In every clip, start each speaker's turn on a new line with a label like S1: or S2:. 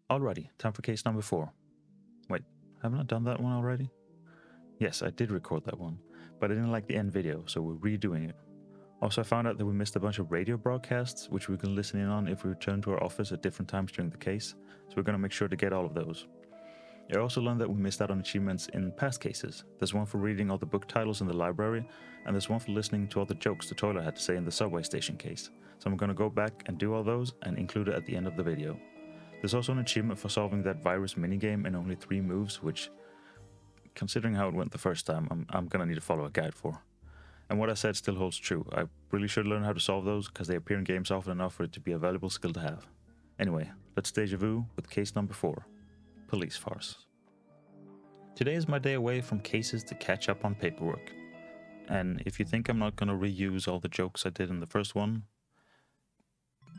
S1: Alrighty, time for case number 4. Wait, haven't I done that one already? Yes, I did record that one, but I didn't like the end video, so we're redoing it. Also, I found out that we missed a bunch of radio broadcasts, which we can listen in on if we return to our office at different times during the case, so we're gonna make sure to get all of those. I also learned that we missed out on achievements in past cases. There's one for reading all the book titles in the library, and there's one for listening to all the jokes the toilet had to say in the subway station case. So I'm gonna go back and do all those and include it at the end of the video. There's also an achievement for solving that virus minigame in only 3 moves, which, considering how it went the first time, I'm gonna need to follow a guide for. And what I said still holds true. I really should learn how to solve those, because they appear in games often enough for it to be a valuable skill to have. Anyway, let's deja vu with case number 4. Police farce. Today is my day away from cases to catch up on paperwork. And if you think I'm not gonna reuse all the jokes I did in the first one,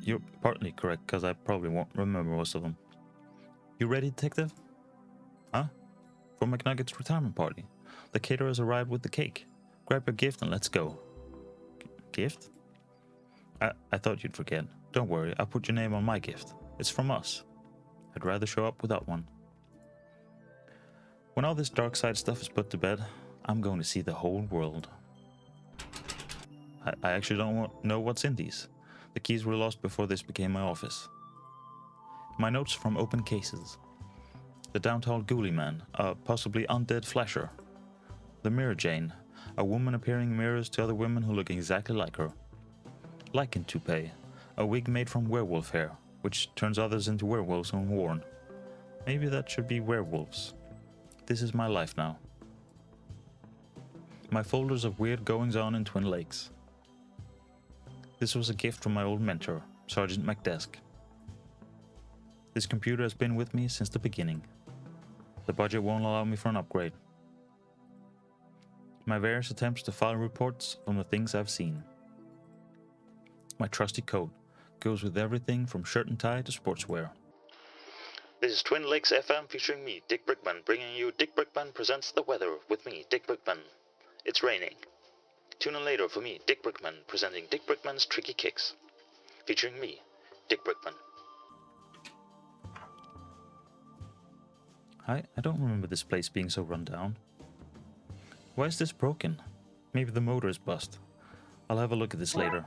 S1: you're partly correct, because I probably won't remember most of them. You ready, detective? Huh? For McNugget's retirement party. The caterers arrived with the cake. Grab your gift and let's go. Gift? I thought you'd forget. Don't worry, I'll put your name on my gift. It's from us. I'd rather show up without one. When all this Darkside stuff is put to bed, I'm going to see the whole world. I actually don't know what's in these. The keys were lost before this became my office. My notes from open cases. The down-tall ghoulie man, a possibly undead flasher. The Mirror Jane, a woman appearing in mirrors to other women who look exactly like her. Lichen toupee, a wig made from werewolf hair, which turns others into werewolves when worn. Maybe that should be werewolves. This is my life now. My folders of weird goings-on in Twin Lakes. This was a gift from my old mentor, Sergeant McDesk. This computer has been with me since the beginning. The budget won't allow me for an upgrade. My various attempts to file reports from the things I've seen. My trusty coat goes with everything from shirt and tie to sportswear. This is Twin Lakes FM featuring me, Dick Brickman, bringing you Dick Brickman Presents the Weather with me, Dick Brickman. It's raining. Tune in later for me, Dick Brickman, presenting Dick Brickman's Tricky Kicks. Featuring me, Dick Brickman. I don't remember this place being so run down. Why is this broken? Maybe the motor is bust. I'll have a look at this later.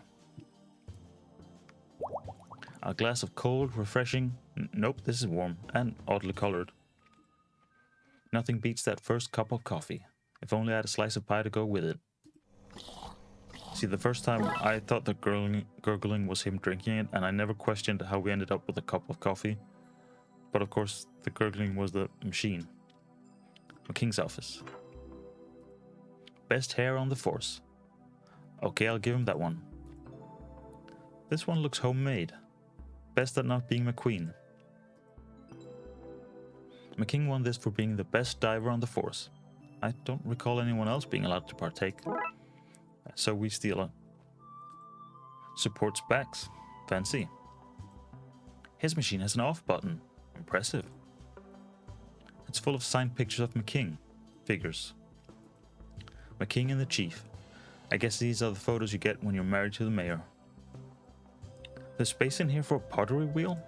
S1: A glass of cold, refreshing... Nope, this is warm and oddly colored. Nothing beats that first cup of coffee. If only I had a slice of pie to go with it. See, the first time I thought that gurgling was him drinking it, and I never questioned how we ended up with a cup of coffee. But of course, the gurgling was the machine. McKing's office. Best hair on the force. Okay, I'll give him that one. This one looks homemade. Best at not being McQueen. McKing won this for being the best diver on the force. I don't recall anyone else being allowed to partake. So we steal it. Supports backs. Fancy. His machine has an off button. Impressive. It's full of signed pictures of McKing. Figures. McKing and the chief. I guess these are the photos you get when you're married to the mayor. There's space in here for a pottery wheel?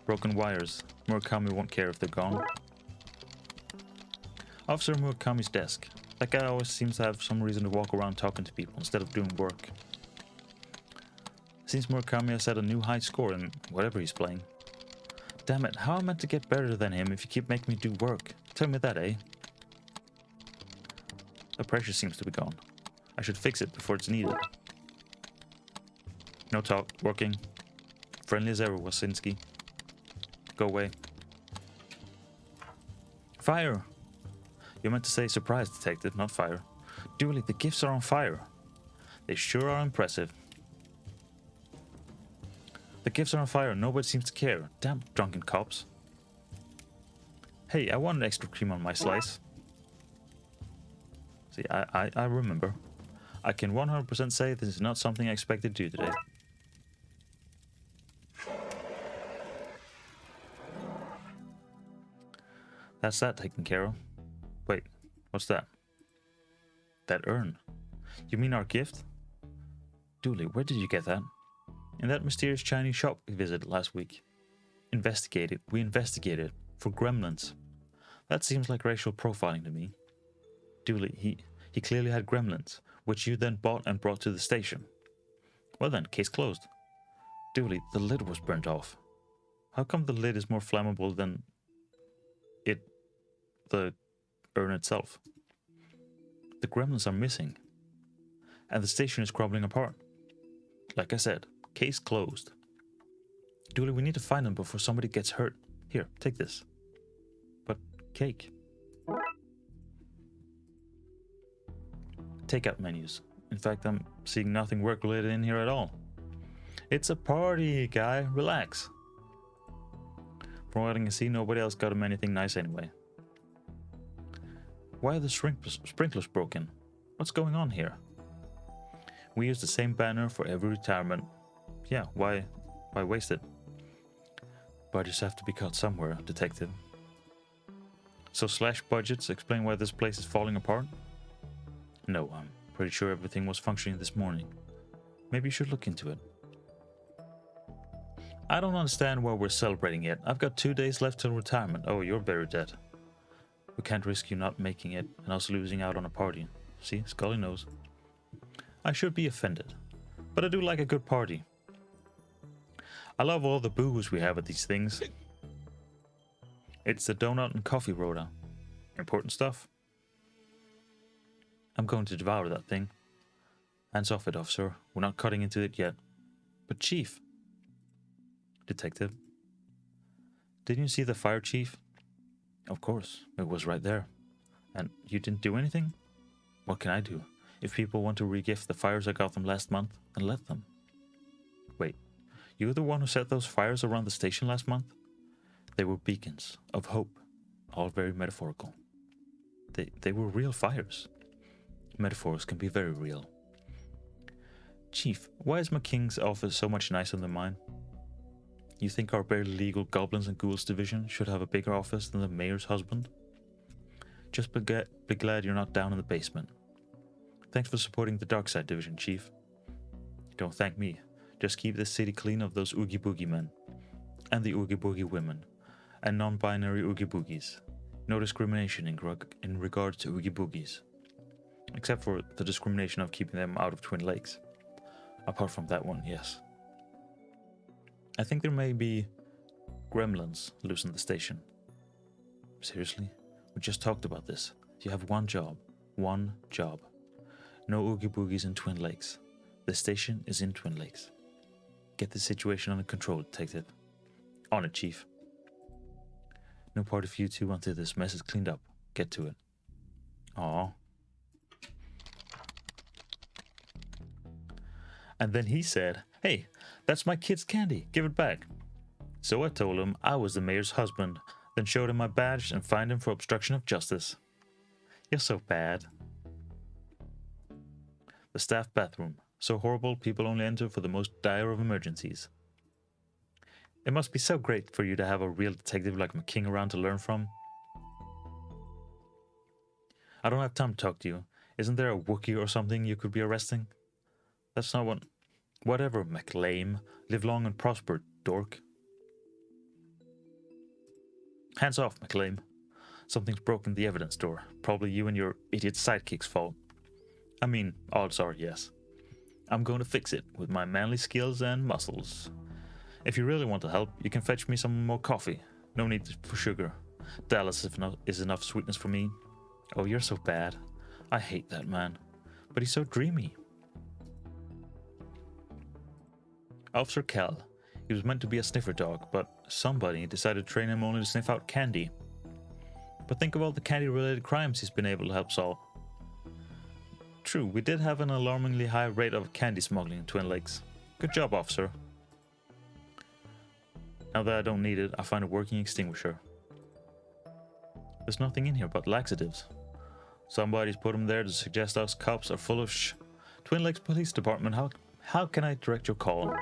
S1: Broken wires. Murakami won't care if they're gone. Officer Murakami's desk. That guy always seems to have some reason to walk around talking to people instead of doing work. Seems Murakami has set a new high score in whatever he's playing. Damn it, how am I meant to get better than him if you keep making me do work? Tell me that, eh? The pressure seems to be gone. I should fix it before it's needed. No talk, working. Friendly as ever, Wasinski. Go away. Fire! You meant to say surprise, detective, not fire. Dooley, the gifts are on fire. They sure are impressive. The gifts are on fire, nobody seems to care. Damn drunken cops. Hey, I wanted extra cream on my slice. See, I remember. I can 100% say this is not something I expected to do today. That's that taken care of. Wait, what's that? That urn. You mean our gift? Dooley, where did you get that? In that mysterious Chinese shop we visited last week. We investigated for gremlins. That seems like racial profiling to me. Dooley, he clearly had gremlins, which you then bought and brought to the station. Well then, case closed. Dooley, the lid was burnt off. How come the lid is more flammable than the urn itself? The gremlins are missing, and the station is crumbling apart. Like I said, case closed. Dooley, we need to find them before somebody gets hurt. Here, take this. But cake. Takeout menus. In fact, I'm seeing nothing work-related in here at all. It's a party, guy. Relax. From what I can see, nobody else got him anything nice anyway. Why are the sprinklers broken? What's going on here? We use the same banner for every retirement. Yeah, why waste it? Budgets have to be cut somewhere, detective. So slash budgets explain why this place is falling apart? No, I'm pretty sure everything was functioning this morning. Maybe you should look into it. I don't understand why we're celebrating yet. I've got 2 days left till retirement. Oh, you're very dead. We can't risk you not making it and us losing out on a party. See, Scully knows. I should be offended, but I do like a good party. I love all the booze we have at these things. It's the donut and coffee rota. Important stuff. I'm going to devour that thing. Hands off it, officer. We're not cutting into it yet. But Chief. Detective. Didn't you see the fire chief? Of course, it was right there. And you didn't do anything? What can I do? If people want to regift the fires I got them last month, then let them. Wait, you were the one who set those fires around the station last month? They were beacons of hope, all very metaphorical. They were real fires. Metaphors can be very real. Chief, why is McKing's office so much nicer than mine? You think our barely legal Goblins and Ghouls division should have a bigger office than the mayor's husband? Just be glad you're not down in the basement. Thanks for supporting the Darkside division, Chief. Don't thank me. Just keep this city clean of those Oogie Boogie men. And the Oogie Boogie women. And non-binary Oogie Boogies. No discrimination in regards to Oogie Boogies. Except for the discrimination of keeping them out of Twin Lakes. Apart from that one, yes. I think there may be gremlins loose in the station. Seriously? We just talked about this. You have one job. One job. No Oogie Boogies in Twin Lakes. The station is in Twin Lakes. Get the situation under control, detective. On it, Chief. No part of you two until this mess is cleaned up. Get to it. Aww. And then he said, "Hey, that's my kid's candy. Give it back." So I told him I was the mayor's husband, then showed him my badge and fined him for obstruction of justice. You're so bad. The staff bathroom. So horrible, people only enter for the most dire of emergencies. It must be so great for you to have a real detective like McKing around to learn from. I don't have time to talk to you. Isn't there a Wookiee or something you could be arresting? That's not what... Whatever, McLame. Live long and prosper, dork. Hands off, McLame. Something's broken the evidence door. Probably you and your idiot sidekick's fault. I mean, odds are yes. I'm going to fix it with my manly skills and muscles. If you really want to help, you can fetch me some more coffee. No need for sugar. Dallas is enough sweetness for me. Oh, you're so bad. I hate that man. But he's so dreamy. Officer Cal. He was meant to be a sniffer dog, but somebody decided to train him only to sniff out candy. But think of all the candy-related crimes he's been able to help solve. True, we did have an alarmingly high rate of candy smuggling in Twin Lakes. Good job, officer. Now that I don't need it, I find a working extinguisher. There's nothing in here but laxatives. Somebody's put them there to suggest us cops are full of Twin Lakes Police Department, how can I direct your call?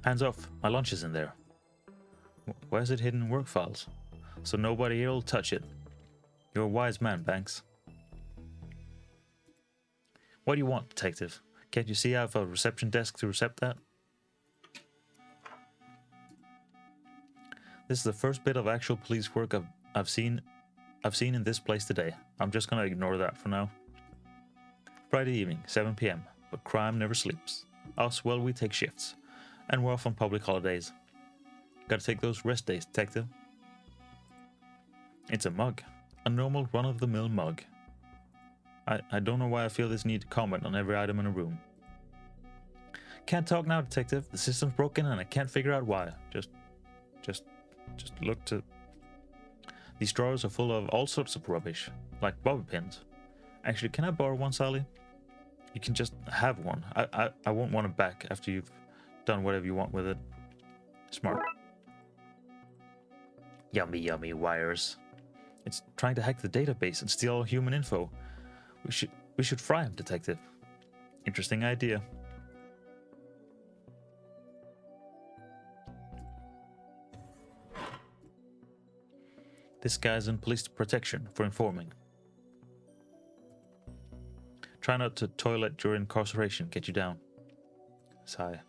S1: Hands off, my lunch is in there. Why is it hidden in work files? So nobody here will touch it. You're a wise man, Banks. What do you want, detective? Can't you see I have a reception desk to recept that? This is the first bit of actual police work I've seen in this place today. I'm just gonna ignore that for now. Friday evening, 7 p.m. But crime never sleeps. Us, well, we take shifts. And we're off on public holidays. Gotta take those rest days, detective. It's a mug. A normal run-of-the-mill mug. I don't know why I feel this need to comment on every item in a room. Can't talk now, detective. The system's broken and I can't figure out why. Just look to... These drawers are full of all sorts of rubbish, like bobby pins. Actually, can I borrow one, Sally? You can just have one. I won't want it back after you've done whatever you want with it. Smart. Yummy, yummy wires. It's trying to hack the database and steal all human info. We should fry him, detective. Interesting idea. This guy's in police protection for informing. Try not to toilet during incarceration, get you down. Sigh.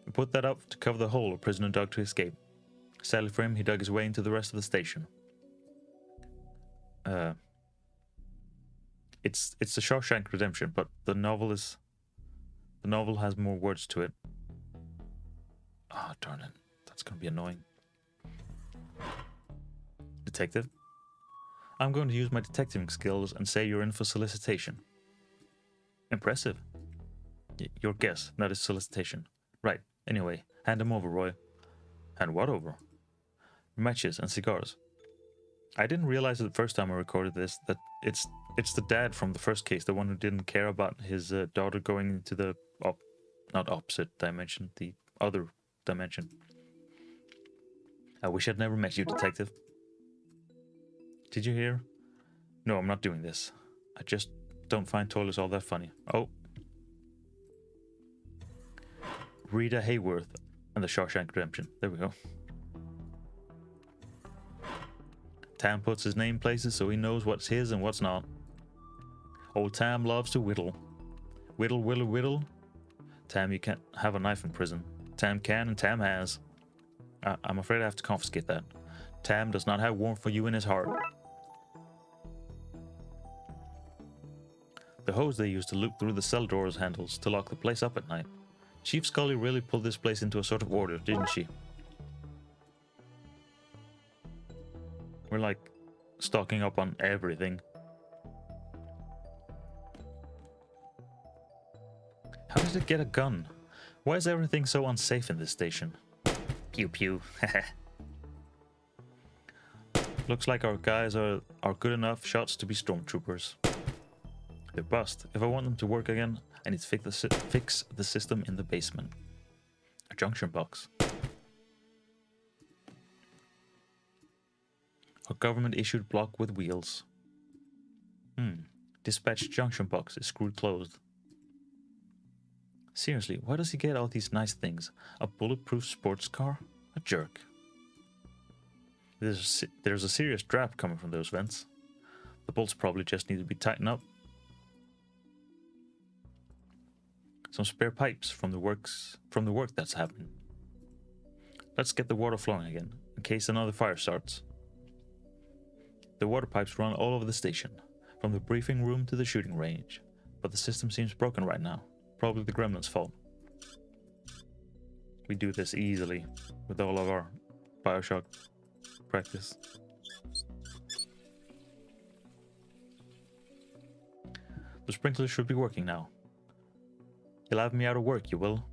S1: We put that up to cover the hole a prisoner dug to escape. Sadly for him, he dug his way into the rest of the station. It's the Shawshank Redemption, but the novel has more words to it. Ah, oh, darn it. That's gonna be annoying. Detective? I'm going to use my detecting skills and say you're in for solicitation. Impressive. Your guess, not his solicitation. Right, anyway, hand him over, Roy. Hand what over? Matches and cigars. I didn't realize it the first time I recorded this that it's the dad from the first case, the one who didn't care about his daughter going into the not opposite dimension, the other dimension. I wish I'd never met you, detective. Did you hear? No, I'm not doing this. I just don't find toilets all that funny. Oh. Rita Hayworth and the Shawshank Redemption. There we go. Tam puts his name places so he knows what's his and what's not. Old Tam loves to whittle. Whittle, whittle, whittle. Tam, you can't have a knife in prison. Tam can and Tam has. I'm afraid I have to confiscate that. Tam does not have warmth for you in his heart. The hose they used to loop through the cell doors handles to lock the place up at night. Chief Scully really pulled this place into a sort of order, didn't she? We're like stocking up on everything. How does it get a gun? Why is everything so unsafe in this station? Pew pew. Looks like our guys are good enough shots to be stormtroopers. They're bust. If I want them to work again, I need to fix the system in the basement. A junction box. A government-issued block with wheels. Dispatch junction box is screwed closed. Seriously, why does he get all these nice things? A bulletproof sports car? A jerk. There's a serious draft coming from those vents. The bolts probably just need to be tightened up. Some spare pipes from the work that's happening. Let's get the water flowing again, in case another fire starts. The water pipes run all over the station, from the briefing room to the shooting range, but the system seems broken right now. Probably the gremlins' fault. We do this easily with all of our Bioshock practice. The sprinklers should be working now. You'll have me out of work, you will.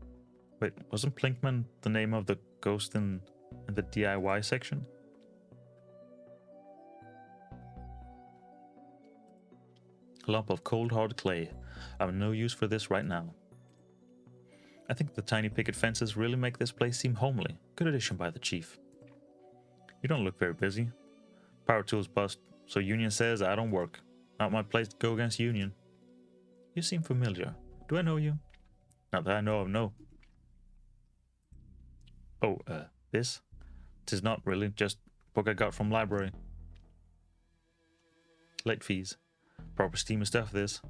S1: Wait, wasn't Plinkman the name of the ghost in the DIY section? A lump of cold hard clay. I'm no use for this right now. I think the tiny picket fences really make this place seem homely. Good addition by the chief. You don't look very busy. Power tools bust, so Union says I don't work. Not my place to go against Union. You seem familiar. Do I know you? Not that I know of, no. Oh, this? 'Tis not really, just book I got from library. Late fees. Proper steamy stuff, this.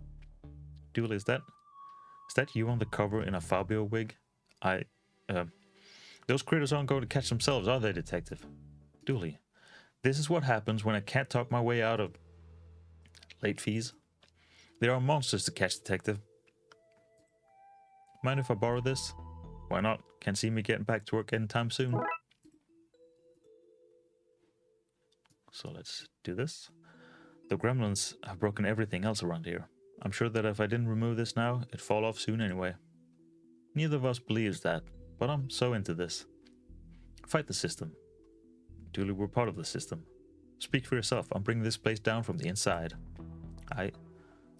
S1: Dooley, is that you on the cover in a Fabio wig? Those critters aren't going to catch themselves, are they, Detective? Dooley, this is what happens when I can't talk my way out of late fees. There are monsters to catch, Detective. Mind if I borrow this? Why not? Can't see me getting back to work anytime soon. So let's do this. The gremlins have broken everything else around here. I'm sure that if I didn't remove this now, it'd fall off soon anyway. Neither of us believes that, but I'm so into this. Fight the system. Dooley, we're part of the system. Speak for yourself. I'm bringing this place down from the inside. I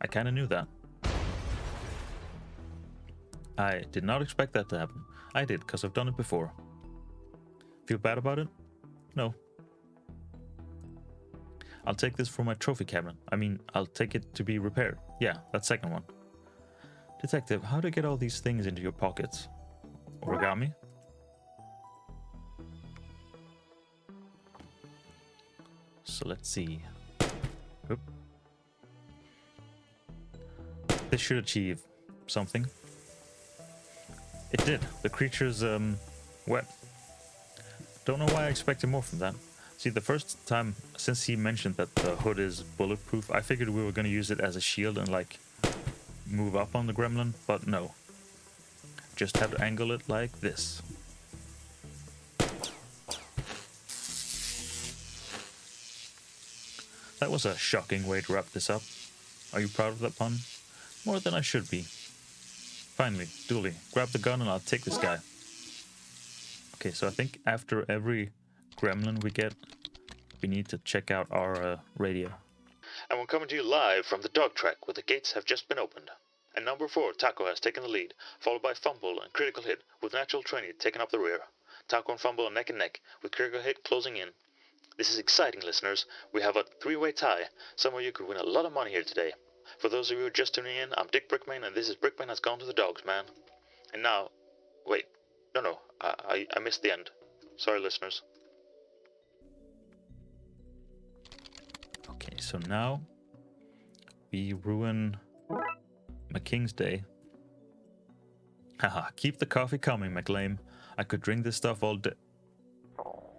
S1: kind of knew that. I did not expect that to happen. I did, because I've done it before. Feel bad about it? No. I'll take this for my trophy cabinet. I mean, I'll take it to be repaired. Yeah, that second one. Detective, how to get all these things into your pockets? Origami? So let's see. Oop. This should achieve something. It did. The creature's wet. Don't know why I expected more from that. See, the first time since he mentioned that the hood is bulletproof, I figured we were going to use it as a shield and like move up on the gremlin, but no. Just have to angle it like this. That was a shocking way to wrap this up. Are you proud of that pun? More than I should be. Finally, Dooley, grab the gun and I'll take this guy. Okay, so I think after every gremlin we get, we need to check out our radio. And we're coming to you live from the dog track where the gates have just been opened. And number 4, Taco has taken the lead, followed by Fumble and Critical Hit, with Natural Trainee taking up the rear. Taco and Fumble are neck and neck, with Critical Hit closing in. This is exciting, listeners. We have a 3-way tie. Some of you could win a lot of money here today. For those of you who are just tuning in, I'm Dick Brickman, and this is Brickman Has Gone to the Dogs, man. And now, wait, no, I missed the end. Sorry, listeners. Okay, so now we ruin McKing's day. Haha, keep the coffee coming, McLean. I could drink this stuff all day.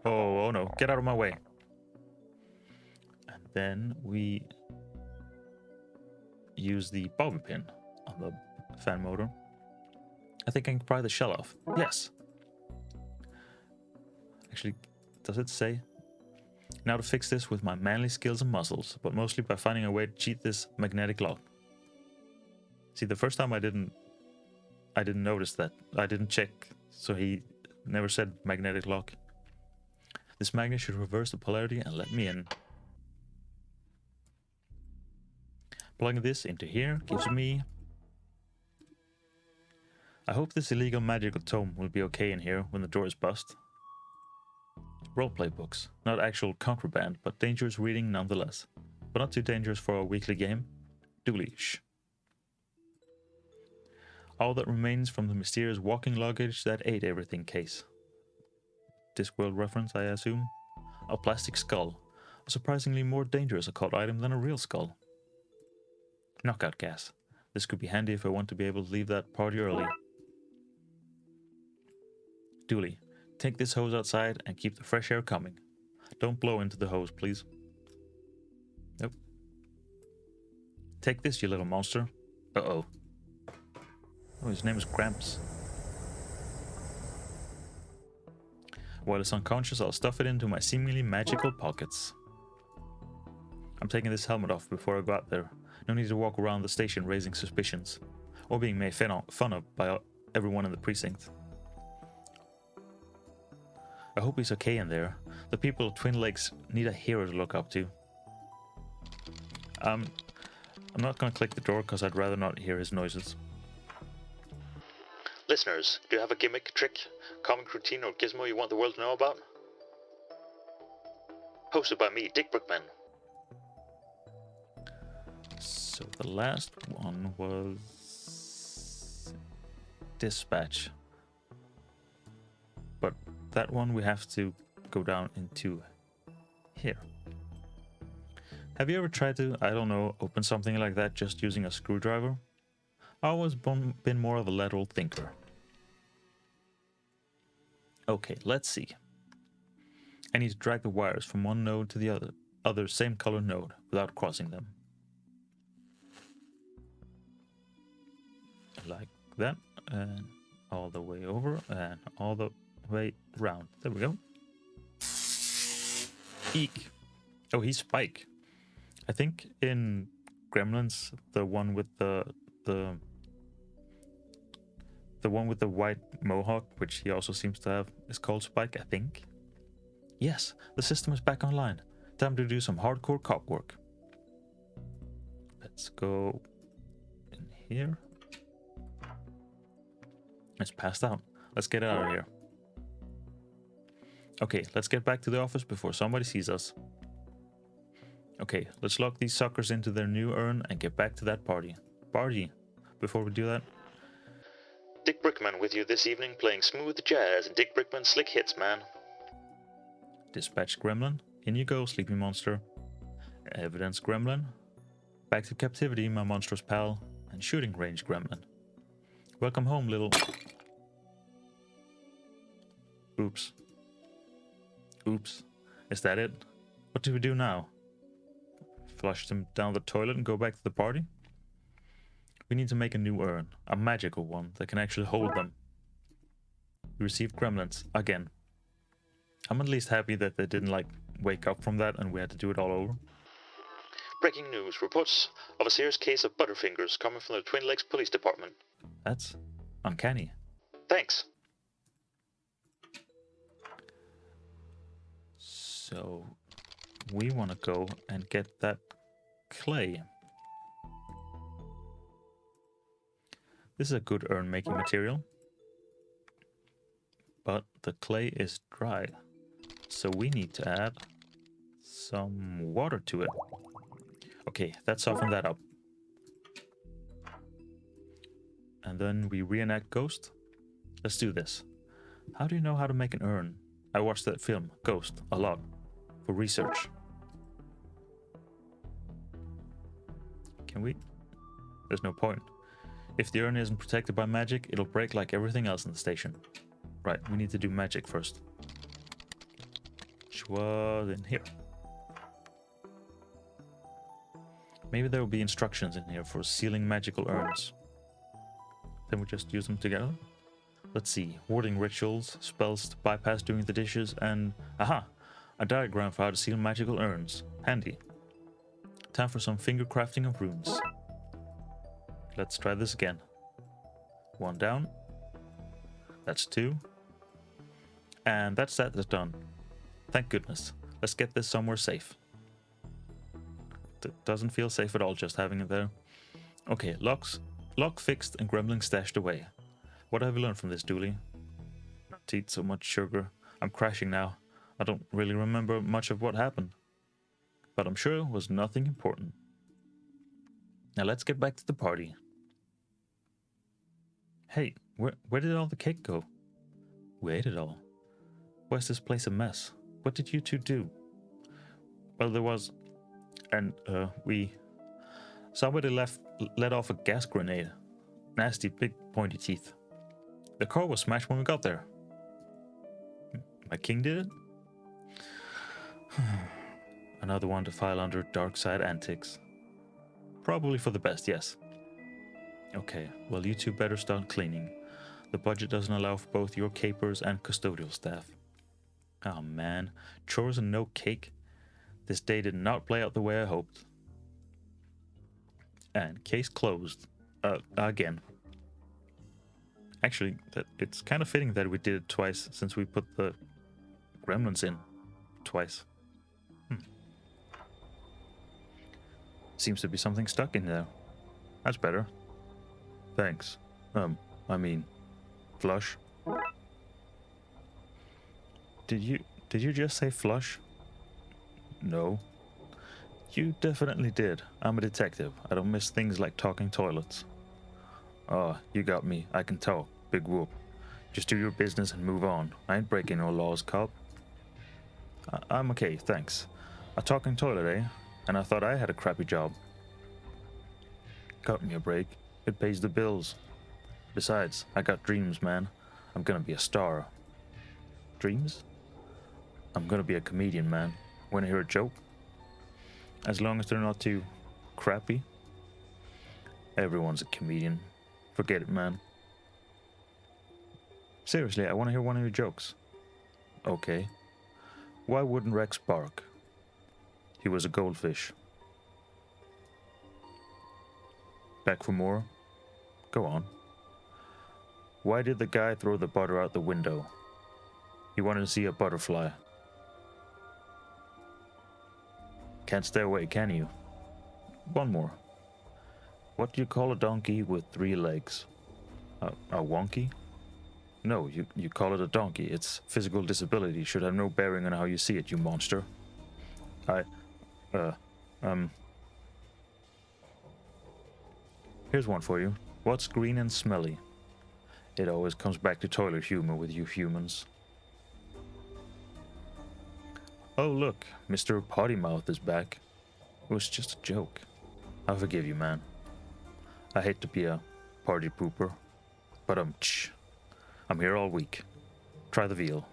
S1: Oh no, get out of my way. And then we use the bobby pin on the fan motor. I think I can pry the shell off. Yes. Actually, does it say? Now to fix this with my manly skills and muscles, but mostly by finding a way to cheat this magnetic lock. See, the first time I didn't notice that. I didn't check, so he never said magnetic lock. This magnet should reverse the polarity and let me in. Plugging this into here gives me... I hope this illegal magical tome will be okay in here when the door is bust. Roleplay books. Not actual contraband, but dangerous reading nonetheless. But not too dangerous for a weekly game. Dooley. Shh. All that remains from the mysterious walking luggage that ate everything case. Discworld reference, I assume. A plastic skull. A surprisingly more dangerous occult item than a real skull. Knockout gas. This could be handy if I want to be able to leave that party early. Dooley, take this hose outside and keep the fresh air coming. Don't blow into the hose, please. Nope. Take this, you little monster. Uh-oh. Oh, his name is Gramps. While it's unconscious, I'll stuff it into my seemingly magical pockets. I'm taking this helmet off before I go out there. No need to walk around the station raising suspicions, or being made fun of by everyone in the precinct. I hope he's okay in there. The people of Twin Lakes need a hero to look up to. I'm not gonna click the door because I'd rather not hear his noises. Listeners, do you have a gimmick, trick, comic routine, or gizmo you want the world to know about? Hosted by me, Dick Brickman. So the last one was Dispatch. But that one we have to go down into here. Have you ever tried to, I don't know, open something like that just using a screwdriver? Always been more of a lateral thinker. Okay, let's see. I need to drag the wires from one node to the other same color node without crossing them. Like that, and all the way over, and all the way round. There we go. Eek. Oh, he's Spike. I think in Gremlins, the one with the one with the white mohawk, which he also seems to have, is called Spike, I think. Yes, the system is back online. Time to do some hardcore cop work. Let's go in here. It's passed out. Let's get out of here. Okay, let's get back to the office before somebody sees us. Okay, let's lock these suckers into their new urn and get back to that party. Before we do that, Dick Brickman with you this evening playing smooth jazz and Dick Brickman slick hits, man. Dispatch Gremlin, in you go, sleepy monster. Evidence Gremlin. Back to captivity, my monstrous pal. And shooting range Gremlin. Welcome home, little... Oops. Is that it? What do we do now? Flush them down the toilet and go back to the party? We need to make a new urn, a magical one that can actually hold them. We received gremlins, again. I'm at least happy that they didn't, like, wake up from that and we had to do it all over. Breaking news, reports of a serious case of butterfingers coming from the Twin Lakes Police Department. That's uncanny. Thanks. So, we want to go and get that clay. This is a good urn making material, but the clay is dry, so we need to add some water to it. Okay, that softened that up. And then we reenact Ghost. Let's do this. How do you know how to make an urn? I watched that film, Ghost, a lot, for research. Can we? There's no point. If the urn isn't protected by magic, it'll break like everything else in the station. Right, we need to do magic first. Which was in here. Maybe there will be instructions in here for sealing magical urns. Then we just use them together. Let's see, warding rituals, spells to bypass doing the dishes, and... Aha! A diagram for how to seal magical urns. Handy. Time for some finger crafting of runes. Let's try this again. 1 down. That's 2. And that's done. Thank goodness. Let's get this somewhere safe. Doesn't feel safe at all just having it there. Okay, lock fixed and gremlin stashed away. What have you learned from this, Dooley? Not to eat so much sugar. I'm crashing now. I don't really remember much of what happened. But I'm sure it was nothing important. Now let's get back to the party. Hey, where did all the cake go? We ate it all. Why is this place a mess? What did you two do? Well, there was... And, somebody let off a gas grenade. Nasty, big, pointy teeth. The car was smashed when we got there. My king did it? Another one to file under Darkside antics. Probably for the best, yes. Okay, well, you two better start cleaning. The budget doesn't allow for both your capers and custodial staff. Oh man, chores and no cake? This day did not play out the way I hoped. And case closed. Again. Actually, it's kind of fitting that we did it twice, since we put the gremlins in twice. Seems to be something stuck in there. That's better. Thanks. I mean, flush. Did you just say flush? No. You definitely did. I'm a detective. I don't miss things like talking toilets. Oh, you got me. I can talk. Big whoop. Just do your business and move on. I ain't breaking no laws, cop. I'm okay, thanks. A talking toilet, eh? And I thought I had a crappy job. Cut me a break. It pays the bills. Besides, I got dreams, man. I'm gonna be a star. Dreams? I'm gonna be a comedian, man. Wanna hear a joke? As long as they're not too crappy. Everyone's a comedian. Forget it, man. Seriously, I wanna hear one of your jokes. Okay. Why wouldn't Rex bark? He was a goldfish. Back for more? Go on. Why did the guy throw the butter out the window? He wanted to see a butterfly. Can't stay away, can you? One more. What do you call a donkey with 3 legs? A wonky? No, you call it a donkey. Its physical disability should have no bearing on how you see it, you monster. Here's one for you. What's green and smelly? It always comes back to toilet humor with you humans. Oh look, Mr. Pottymouth is back. It was just a joke. I forgive you, man. I hate to be a party pooper, but I'm here all week. Try the veal.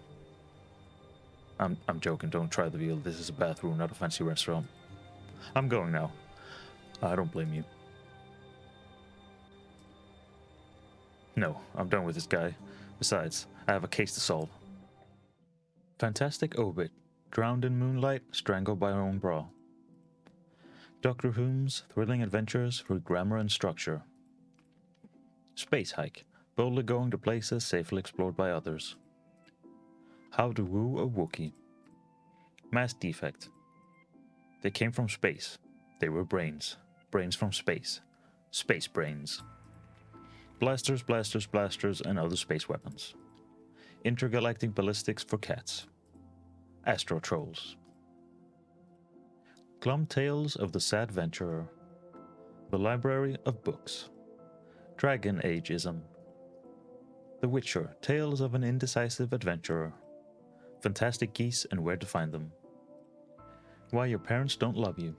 S1: I'm joking, don't try the veal. This is a bathroom, not a fancy restaurant. I'm going now. I don't blame you. No, I'm done with this guy. Besides, I have a case to solve. Fantastic obit. Drowned in moonlight, strangled by her own bra. Doctor Who's thrilling adventures through grammar and structure. Space hike. Boldly going to places safely explored by others. How to woo a Wookiee. Mass defect. They came from space. They were brains. Brains from space. Space brains. Blasters, blasters, blasters, and other space weapons. Intergalactic ballistics for cats. Astro trolls. Glum tales of the sad venturer. The library of books. Dragon ageism. The Witcher, tales of an indecisive adventurer. Fantastic geese and where to find them. Why your parents don't love you.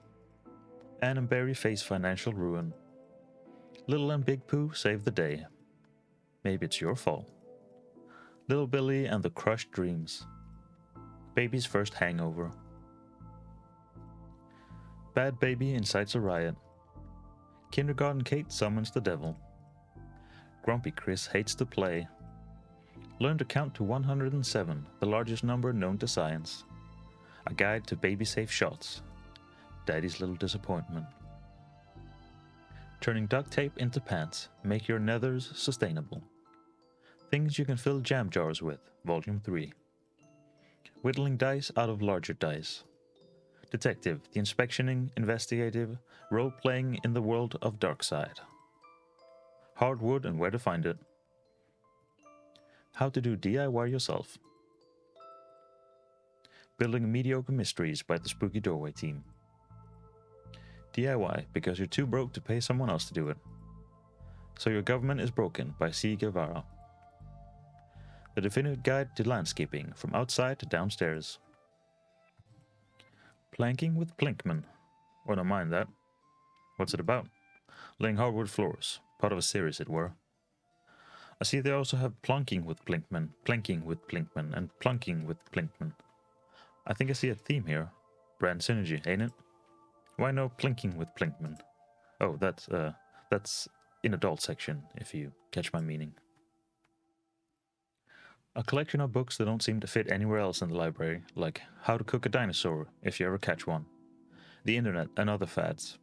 S1: Anne and Barry face financial ruin. Little and Big Pooh save the day. Maybe it's your fault. Little Billy and the crushed dreams. Baby's first hangover. Bad baby incites a riot. Kindergarten Kate summons the devil. Grumpy Chris hates to play. Learn to count to 107, the largest number known to science. A guide to baby-safe shots. Daddy's little disappointment. Turning duct tape into pants. Make your nethers sustainable. Things you can fill jam jars with, Volume 3. Whittling dice out of larger dice. Detective, the inspectioning, investigative, role-playing in the world of Darkside. Hardwood and where to find it. How to do DIY yourself. Building mediocre mysteries by the Spooky Doorway team. DIY because you're too broke to pay someone else to do it. So Your Government is Broken by C. Guevara. The definitive guide to landscaping from outside to downstairs. Planking with Plinkman. Oh, don't mind that. What's it about? Laying hardwood floors. Part of a series, it were. I see they also have plunking with Plinkman, planking with Plinkman, and plunking with Plinkman. I think I see a theme here. Brand synergy, ain't it? Why no plinking with Plinkman? Oh, that's in adult section, if you catch my meaning. A collection of books that don't seem to fit anywhere else in the library, like How to Cook a Dinosaur, if you ever catch one. The Internet and Other Fads.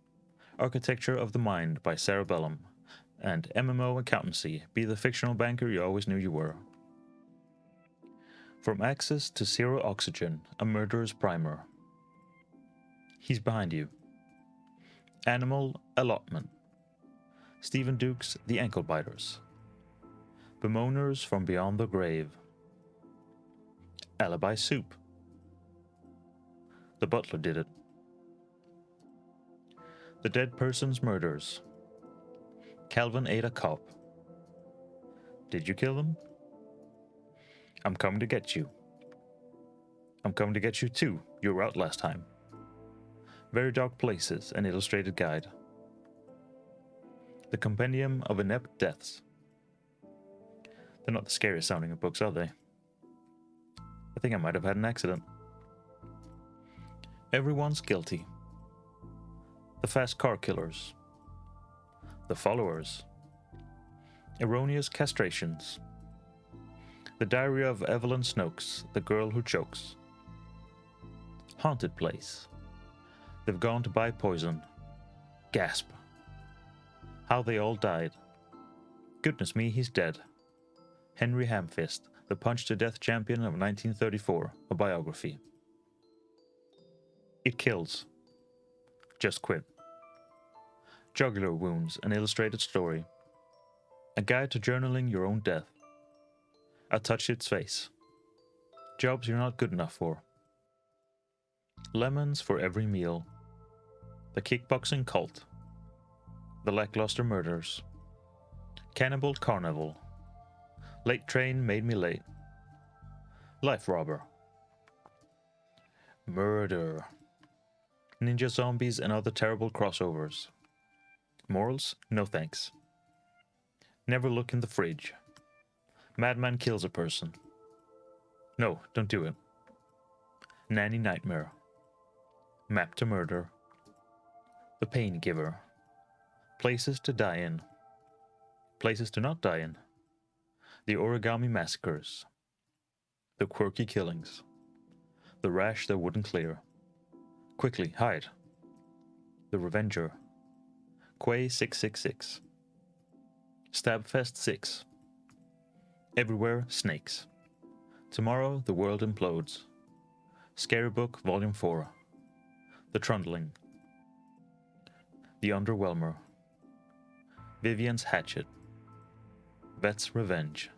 S1: Architecture of the Mind by Sarah Bellum. And MMO Accountancy, Be the Fictional Banker You Always Knew You Were. From Access to Zero Oxygen, A Murderer's Primer. He's Behind You. Animal Allotment. Stephen Duke's The Ankle Biters. Bemoaners from Beyond the Grave. Alibi Soup. The Butler Did It. The Dead Person's Murders. Calvin ate a cop. Did you kill them? I'm coming to get you. I'm coming to get you too. You were out last time. Very Dark Places, an illustrated guide. The Compendium of Inept Deaths. They're not the scariest sounding of books, are they? I think I might have had an accident. Everyone's Guilty. The Fast Car Killers. The Followers. Erroneous Castrations. The Diary of Evelyn Snokes, the Girl Who Chokes. Haunted Place. They've Gone to Buy Poison. Gasp. How They All Died. Goodness me, he's dead. Henry Hamfist, the punch-to-death champion of 1934, a biography. It Kills. Just Quit. Jugular Wounds, an illustrated story. A guide to journaling your own death. I Touched Its Face. Jobs you're not good enough for. Lemons for Every Meal. The Kickboxing Cult. The Lackluster Murders. Cannibal Carnival. Late Train Made Me Late. Life Robber. Murder. Ninja Zombies and Other Terrible Crossovers. Morals? No thanks. Never Look in the Fridge. Madman Kills a Person. No, don't do it. Nanny Nightmare. Map to Murder. The Pain Giver. Places to Die in. Places to Not Die in. The Origami Massacres. The Quirky Killings. The Rash That Wouldn't Clear. Quickly, hide. The Revenger. Quay 666. Stabfest 6. Everywhere Snakes. Tomorrow the World Implodes. Scary Book Volume 4. The Trundling. The Underwhelmer. Vivian's Hatchet. Vet's Revenge.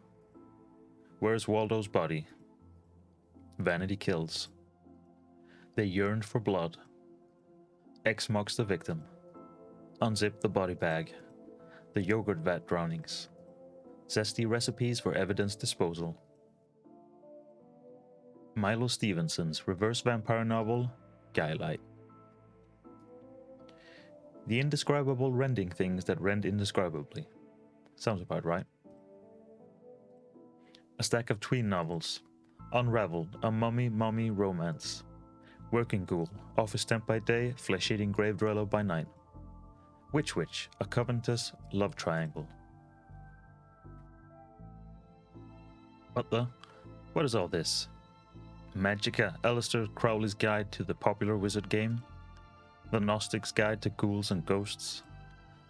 S1: Where's Waldo's Body? Vanity Kills. They Yearned for Blood. X Marks the Victim. Unzip the Body Bag. The Yogurt Vat Drownings. Zesty Recipes for Evidence Disposal. Milo Stevenson's reverse vampire novel, Guylight. The indescribable rending things that rend indescribably. Sounds about right. A stack of tween novels. Unraveled, a mummy romance. Working Ghoul, office temp by day, flesh-eating grave dweller by night. Witch, a covetous love triangle. What is all this? Magica, Aleister Crowley's Guide to the Popular Wizard Game? The Gnostic's Guide to Ghouls and Ghosts?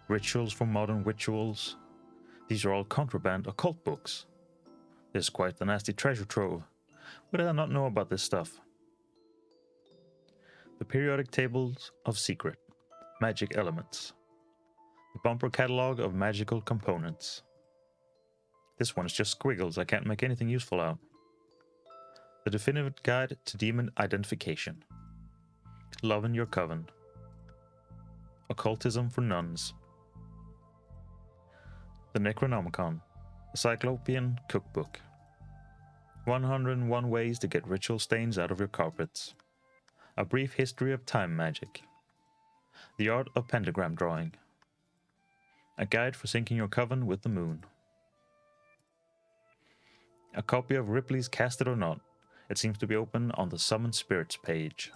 S1: Rituals for Modern Rituals? These are all contraband occult books. This is quite the nasty treasure trove. What did I not know about this stuff? The Periodic Tables of Secret. Magic Elements. The Bumper Catalog of Magical Components. This one is just squiggles, I can't make anything useful out. The Definitive Guide to Demon Identification. Love in Your Coven. Occultism for Nuns. The Necronomicon, a Cyclopean Cookbook. 101 Ways to Get Ritual Stains Out of Your Carpets. A Brief History of Time Magic. The Art of Pentagram Drawing. A Guide for Syncing Your Coven with the Moon. A copy of Ripley's Cast It or Not. It seems to be open on the Summon Spirits page.